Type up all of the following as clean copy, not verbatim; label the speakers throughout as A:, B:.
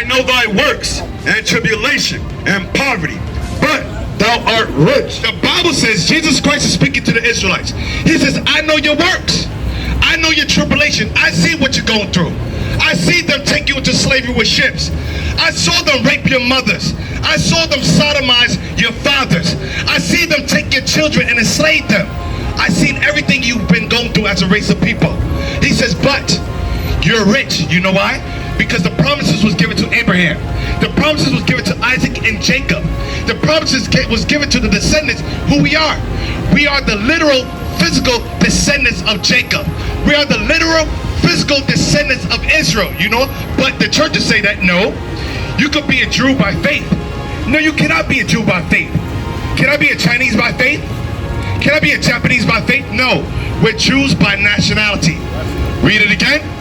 A: I know thy works and tribulation and poverty, but thou art rich. The Bible says Jesus Christ is speaking to the Israelites. He says, I know your works. I know your tribulation. I see what you're going through. I see them take you into slavery with ships. I saw them rape your mothers. I saw them sodomize your fathers. I see them take your children and enslave them. I seen everything you've been going through as a race of people. He says, but you're rich. You know why? Because the promises was given to Abraham. The promises was given to Isaac and Jacob. The promises was given to the descendants who we are. We are the literal physical descendants of Jacob. We are the literal physical descendants of Israel, you know. But the churches say that no, you could be a Jew by faith. No, you cannot be a Jew by faith. Can I be a Chinese by faith? Can I be a Japanese by faith? No, we're Jews by nationality. Read it again.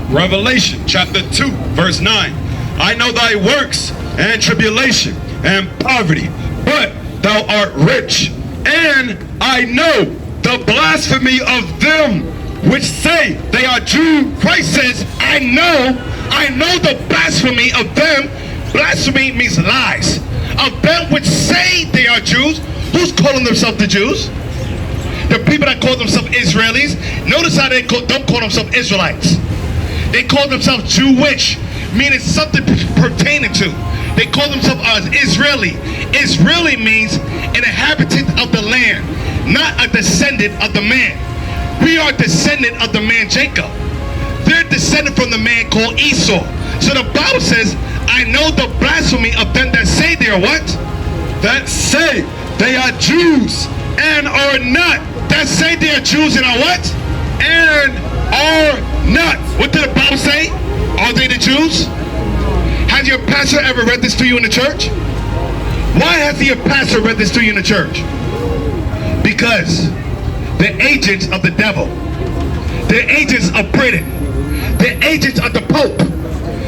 A: Revelation chapter 2 verse 9. I know thy works and tribulation and poverty, but thou art rich. And I know the blasphemy of them which say they are Jew. Christ says, I know the blasphemy of them. Blasphemy means lies. Of them which say they are Jews. Who's calling themselves the Jews? The people that call themselves Israelis. Notice how they don't call themselves Israelites. They call themselves Jewish, meaning something pertaining to. They call themselves as Israeli. Israeli means an inhabitant of the land, not a descendant of the man. We are descendant of the man Jacob. They're descended from the man called Esau. So the Bible says, I know the blasphemy of them that say they are what? That say they are Jews and are not. That say they are Jews and are what? And are not. What did the Bible say? Are they the Jews? Has your pastor ever read this to you in the church? Why has your pastor read this to you in the church? Because they're agents of the devil. They're agents of Britain. They're agents of the Pope.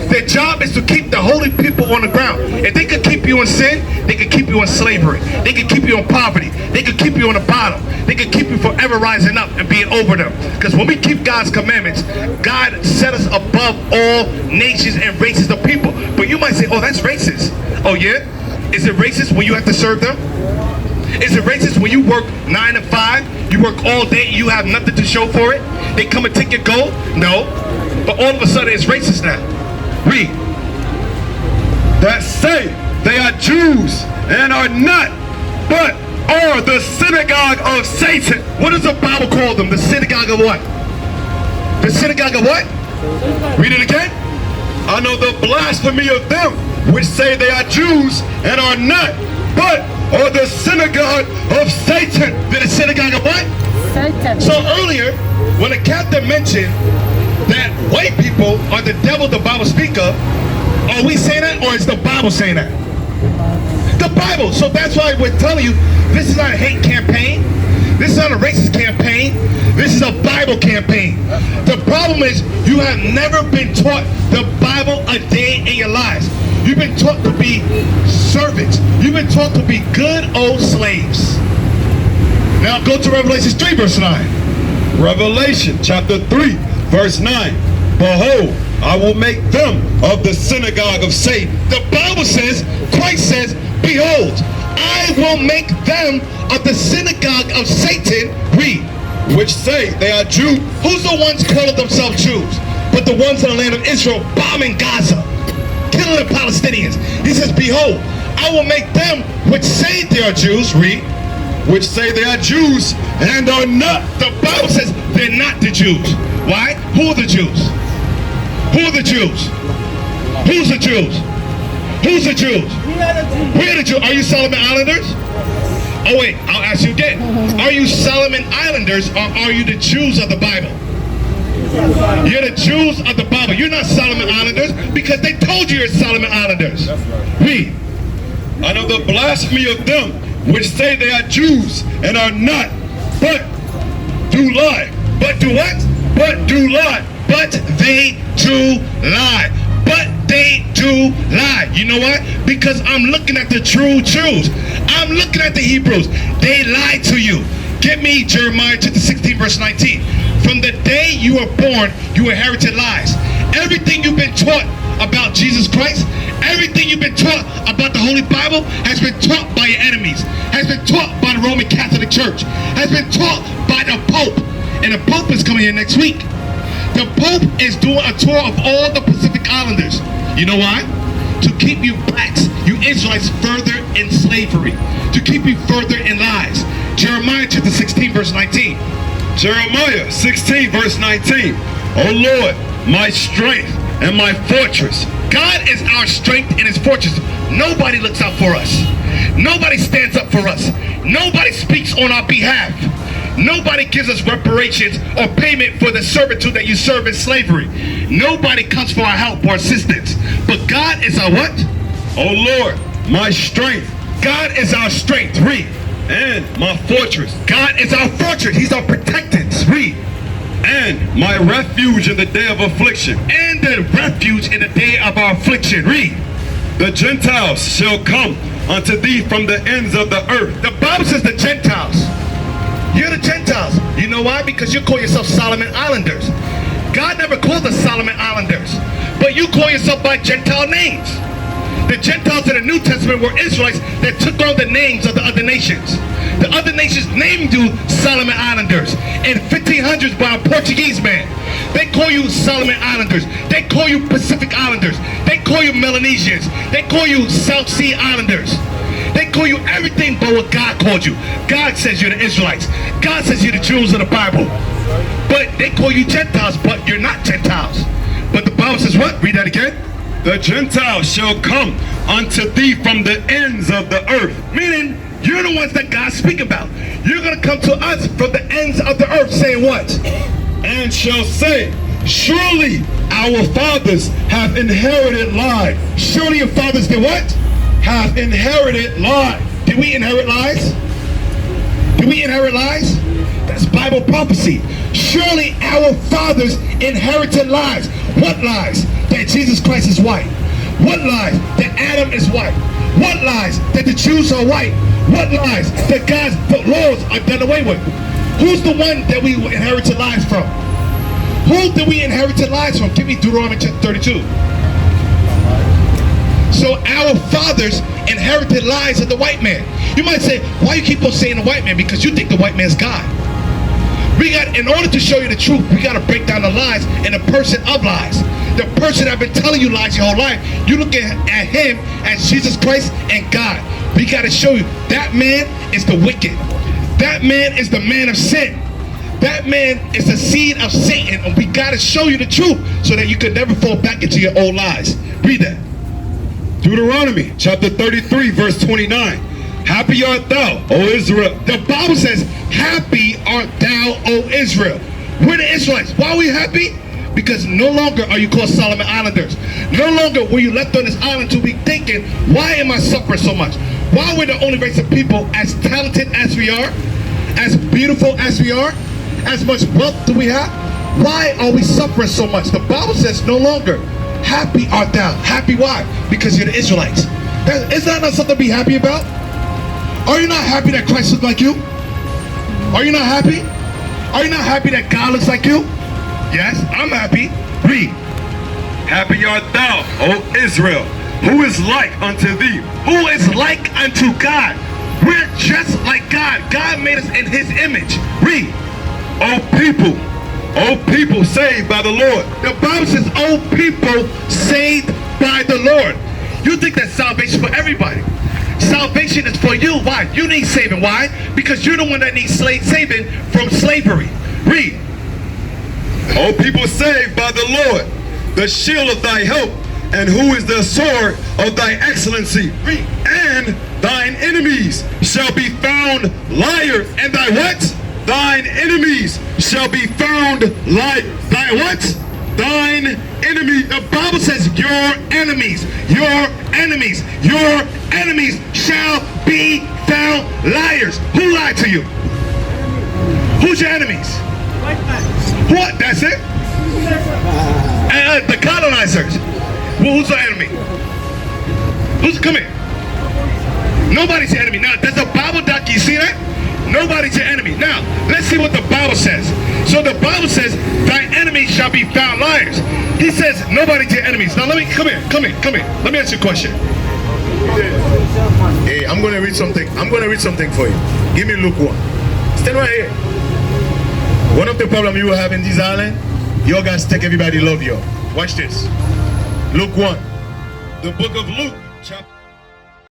A: Their job is to keep the holy people on the ground. If they could keep you in sin, they could keep you in slavery. They could keep you in poverty. They could keep you on the bottom. They could keep you forever rising up and being over them. Because when we keep God's commandments, God set us above all nations and races of people. But you might say, oh, that's racist. Oh, yeah? Is it racist when you have to serve them? Is it racist when you work 9 to 5? You work all day and you have nothing to show for it? They come and take your gold? No. But all of a sudden it's racist now. Read. That say they are Jews and are not, but are the synagogue of Satan. What does the Bible call them? The synagogue of what? The synagogue of what? Read it again. I know the blasphemy of them which say they are Jews and are not, but are the synagogue of Satan. The synagogue of what? Satan. So earlier, when the captain mentioned that white people are the devil the Bible speak of, are we saying that, or is the Bible saying that? The Bible. So that's why we're telling you, this is not a hate campaign. This is not a racist campaign. This is a Bible campaign. The problem is you have never been taught the Bible a day in your lives. You've been taught to be servants. You've been taught to be good old slaves. Now go to Revelation 3 verse 9. Revelation chapter 3 verse 9. Behold, I will make them of the synagogue of Satan. The Bible says, Christ says, behold, I will make them of the synagogue of Satan. Read. Which say they are Jews. Who's the ones calling themselves Jews? But the ones in the land of Israel bombing Gaza, killing the Palestinians. He says, behold, I will make them which say they are Jews. Read. Which say they are Jews and are not. The Bible says they're not the Jews. Why? Who are the Jews? Who are the Jews? Who's the Jews? Who's the Jews? We are the Jews. Are you Solomon Islanders? Oh wait, I'll ask you again. Are you Solomon Islanders or are you the Jews of the Bible? You're the Jews of the Bible. You're not Solomon Islanders because they told you you're Solomon Islanders. Read. I know the blasphemy of them which say they are Jews and are not, but do lie. But do what? But do lie. But they do lie. But they do lie. You know what? Because I'm looking at the true Jews. I'm looking at the Hebrews. They lied to you. Give me Jeremiah chapter 16 verse 19. From the day you were born, you inherited lies. Everything you've been taught about Jesus Christ, everything you've been taught about the Holy Bible has been taught by your enemies, has been taught by the Roman Catholic Church, has been taught by the Pope. And the Pope is coming here next week. The Pope is doing a tour of all the Pacific Islanders. You know why? To keep you blacks, you Israelites, further in slavery, to keep you further in lies. Jeremiah chapter 16 verse 19.
B: Jeremiah 16 verse 19. O Lord, my strength and my fortress.
A: God is our strength and his fortress. Nobody looks out for us. Nobody stands up for us. Nobody speaks on our behalf. Nobody gives us reparations or payment for the servitude that you serve in slavery. Nobody comes for our help or assistance. But God is our what?
B: O Lord, my strength.
A: God is our strength. Read.
B: And my fortress.
A: God is our fortress. He's our protectance. Read.
B: And my refuge in the day of affliction.
A: And the refuge in the day of our affliction. Read.
B: The Gentiles shall come unto thee from the ends of the earth.
A: The Bible says the Gentiles. You're the Gentiles. You know why? Because you call yourself Solomon Islanders. God never called us Solomon Islanders. But you call yourself by Gentile names. The Gentiles in the New Testament were Israelites that took on the names of the other nations. The other nations named you Solomon Islanders in 1500s by a Portuguese man. They call you Solomon Islanders. They call you Pacific Islanders. They call you Melanesians. They call you South Sea Islanders. They call you everything but what God called you. God says you're the Israelites. God says you're the Jews of the Bible. But they call you Gentiles, but you're not Gentiles. But the Bible says what? Read that again.
B: The Gentiles shall come unto thee from the ends of the earth.
A: Meaning, you're the ones that God's speaking about. You're going to come to us from the ends of the earth saying what?
B: And shall say, surely our fathers have inherited life.
A: Surely your fathers did what?
B: Have inherited life.
A: Did we inherit lies? Did we inherit lies? That's Bible prophecy. Surely our fathers inherited lies. What lies? That Jesus Christ is white. What lies? That Adam is white. What lies? That the Jews are white. What lies? That God's laws are done away with. Who's the one that we inherited lies from? Who did we inherit lies from? Give me Deuteronomy chapter 32. So our fathers inherited lies of the white man. You might say, why you keep on saying the white man? Because you think the white man's God. In order to show you the truth, we got to break down the lies and the person of lies. The person that been telling you lies your whole life, you look at him as Jesus Christ and God. We got to show you that man is the wicked. That man is the man of sin. That man is the seed of Satan. And we got to show you the truth so that you could never fall back into your old lies. Read that.
B: Deuteronomy chapter 33 verse 29. Happy art thou, O Israel.
A: The Bible says, happy art thou, O Israel. We're the Israelites. Why are we happy? Because no longer are you called Solomon Islanders. No longer were you left on this island to be thinking, why am I suffering so much? Why we're the only race of people as talented as we are, as beautiful as we are, as much wealth do we have? Why are we suffering so much? The Bible says no longer. Happy art thou. Happy why? Because you're the Israelites. Is that not something to be happy about? Are you not happy that Christ looks like you? Are you not happy? Are you not happy that God looks like you? Yes, I'm happy. Read.
B: Happy art thou, O Israel, who is like unto thee.
A: Who is like unto God. We're just like God. God made us in his image. Read.
B: O people saved by the Lord.
A: The Bible says, O people saved by the Lord. You think that's salvation for everybody. Salvation is for you. Why? You need saving. Why? Because you're the one that needs saving from slavery. Read.
B: O people saved by the Lord, the shield of thy help, and who is the sword of thy excellency.
A: Read.
B: And thine enemies shall be found liars.
A: And thy what?
B: Thine enemies shall be found liars.
A: Thy what?
B: Thine enemies.
A: The Bible says your enemies shall be found liars. Who lied to you? Who's your enemies? What? That's it? The colonizers. Well, who's the enemy? Come here. Nobody's your enemy. Now, there's a Bible doc. You see that? Nobody's your enemy. Now, let's see what the Bible says. So the Bible says, thy enemies shall be found liars. He says, nobody's your enemies. Now let me, come here. Let me ask you a question.
B: Hey, I'm going to read something. I'm going to read something for you. Give me Luke 1. Stand right here. One of the problems you will have in this island, your guys take everybody love you. Watch this. Luke 1.
A: The book of Luke, chapter